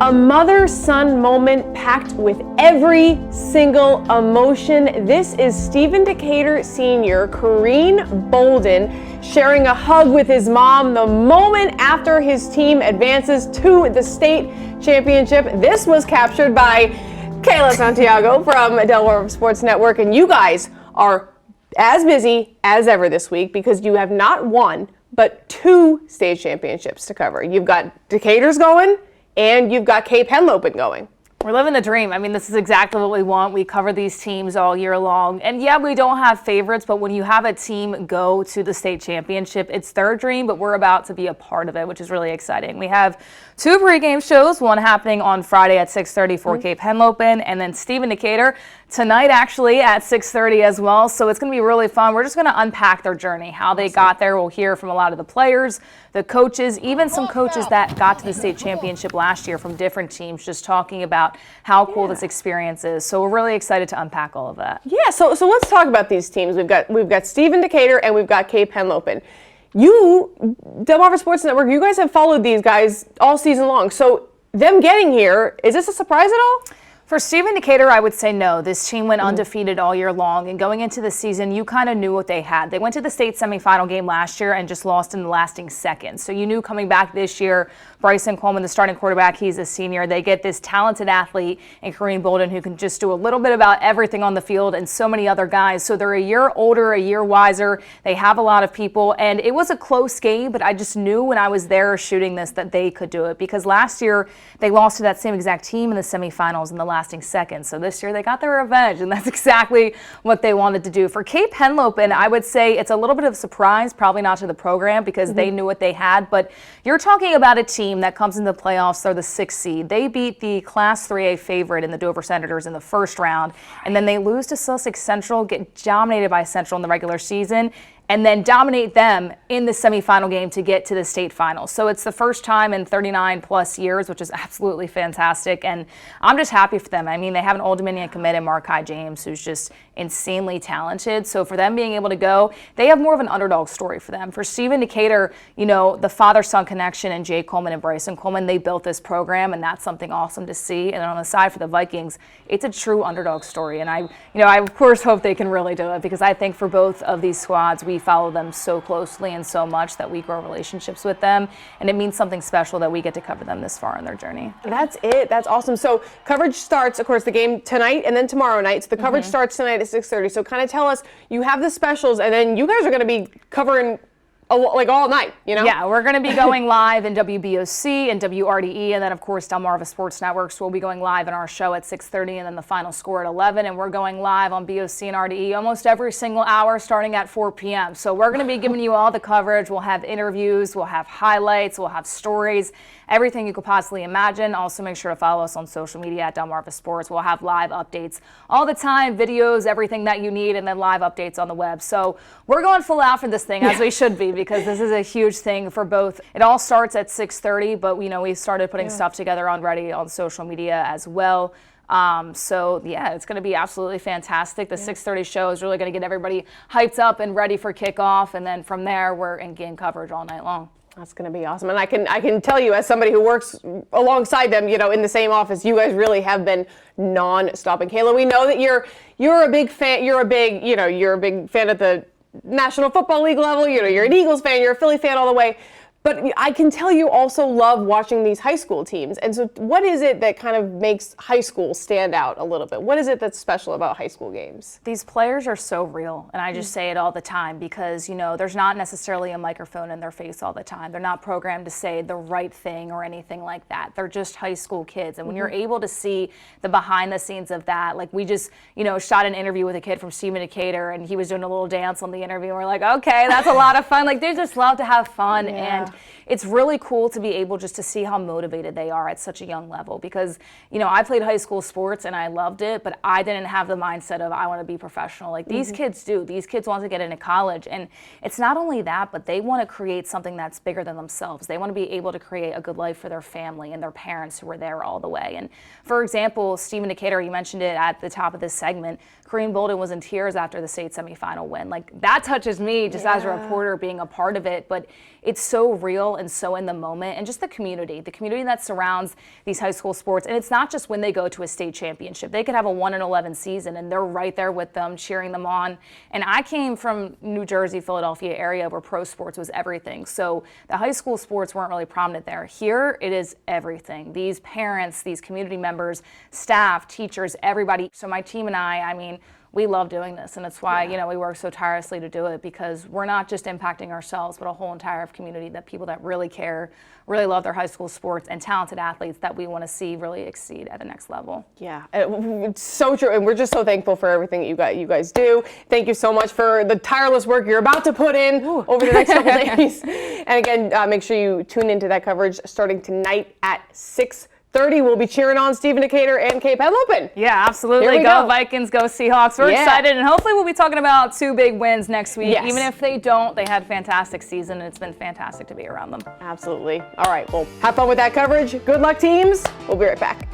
A mother-son moment packed with every single emotion. This is Stephen Decatur Sr., Kareem Bolden, sharing a hug with his mom the moment after his team advances to the state championship. This was captured by Kayla Santiago from Delaware Sports Network, and you guys are as busy as ever this week because you have not one, but two state championships to cover. You've got Decatur's going, and you've got Cape Henlopen going. We're living the dream. I mean, this is exactly what we want. We cover these teams all year long. And yeah, we don't have favorites, but when you have a team go to the state championship, it's their dream, but we're about to be a part of it, which is really exciting. We have two pregame shows, one happening on Friday at 6:30 for Cape Henlopen, and then Stephen Decatur tonight actually at 6:30 as well. So it's going to be really fun. We're just going to unpack their journey, how they got there. We'll hear from a lot of the players, the coaches, even some coaches that got to the state championship last year from different teams, just talking about how cool this experience is. So we're really excited to unpack all of that. Yeah, so let's talk about these teams. We've got Stephen Decatur and we've got Cape Henlopen. You, Delaware Sports Network, you guys have followed these guys all season long. So them getting here, is this a surprise at all? For Stephen Decatur, I would say no. This team went undefeated all year long, and going into the season, you kind of knew what they had. They went to the state semifinal game last year and just lost in the lasting seconds. So you knew coming back this year, Bryson Coleman, the starting quarterback, he's a senior. They get this talented athlete in Kareem Bolden who can just do a little bit about everything on the field and so many other guys. So they're a year older, a year wiser. They have a lot of people, and it was a close game, but I just knew when I was there shooting this that they could do it because last year they lost to that same exact team in the semifinals in the lasting seconds. So this year they got their revenge, and that's exactly what they wanted to do. For Cape Henlopen, I would say it's a little bit of a surprise, probably not to the program because they knew what they had, but you're talking about a team that comes into the playoffs. They're the 6th seed. They beat the Class 3A favorite in the Dover Senators in the first round, and then they lose to Sussex Central, get dominated by Central in the regular season, and then dominate them in the semifinal game to get to the state finals. So it's the first time in 39 plus years, which is absolutely fantastic. And I'm just happy for them. I mean, they have an Old Dominion commit in Markai James, who's just insanely talented. So for them being able to go, they have more of an underdog story for them. For Stephen Decatur, you know, the father-son connection and Jay Coleman and Bryson Coleman, they built this program, and that's something awesome to see. And on the side for the Vikings, it's a true underdog story. And I of course hope they can really do it because I think for both of these squads, we follow them so closely and so much that we grow relationships with them, and it means something special that we get to cover them this far in their journey. That's it. That's awesome. So coverage starts, of course, the game tonight and then tomorrow night. So the coverage starts tonight at 6:30. So kind of tell us, you have the specials, and then you guys are going to be covering like all night, you know? Yeah, we're going to be going live in WBOC and WRDE, and then, of course, Delmarva Sports Networks will be going live in our show at 6:30, and then the final score at 11, and we're going live on BOC and RDE almost every single hour starting at 4 p.m. So we're going to be giving you all the coverage. We'll have interviews, we'll have highlights, we'll have stories, everything you could possibly imagine. Also, make sure to follow us on social media at Delmarva Sports. We'll have live updates all the time, videos, everything that you need, and then live updates on the web. So we're going full out for this thing, as we should be, because this is a huge thing for both. It all starts at 6:30, but we started putting stuff together already on social media as well. So yeah, it's going to be absolutely fantastic. The 6:30 show is really going to get everybody hyped up and ready for kickoff, and then from there we're in game coverage all night long. That's going to be awesome. And I can tell you, as somebody who works alongside them, in the same office, you guys really have been non-stop. And Kayla, we know that you're a big fan. You're a big fan at the National Football League level. You're an Eagles fan. You're a Philly fan all the way. But I can tell you also love watching these high school teams. And so what is it that kind of makes high school stand out a little bit? What is it that's special about high school games? These players are so real, and I just say it all the time because, there's not necessarily a microphone in their face all the time. They're not programmed to say the right thing or anything like that. They're just high school kids. And when you're able to see the behind the scenes of that, like we just, shot an interview with a kid from Stephen Decatur, and he was doing a little dance on the interview. And we're like, okay, that's a lot of fun. Like, they just love to have fun. And it's really cool to be able just to see how motivated they are at such a young level because, I played high school sports and I loved it, but I didn't have the mindset of I want to be professional. Like these kids do. These kids want to get into college, and it's not only that, but they want to create something that's bigger than themselves. They want to be able to create a good life for their family and their parents who were there all the way. And for example, Stephen Decatur, you mentioned it at the top of this segment, Kareem Bolden was in tears after the state semifinal win. Like that touches me just as a reporter being a part of it, but it's so real. and so in the moment, and just the community that surrounds these high school sports. And it's not just when they go to a state championship. They could have a 1-11 season and they're right there with them, cheering them on. And I came from New Jersey, Philadelphia area where pro sports was everything. So the high school sports weren't really prominent there. Here it is everything. These parents, these community members, staff, teachers, everybody. So my team and I mean, we love doing this, and it's why, we work so tirelessly to do it, because we're not just impacting ourselves, but a whole entire community, that people that really care, really love their high school sports, and talented athletes that we want to see really exceed at the next level. Yeah, it's so true, and we're just so thankful for everything you guys do. Thank you so much for the tireless work you're about to put in over the next couple days. And again, make sure you tune into that coverage starting tonight at 6:30. We'll be cheering on Stephen Decatur and Cape Henlopen. Yeah, absolutely. Go Vikings, go Seahawks. We're excited, and hopefully we'll be talking about 2 big wins next week. Yes. Even if they don't, they had a fantastic season, and it's been fantastic to be around them. Absolutely. All right, well, have fun with that coverage. Good luck, teams. We'll be right back.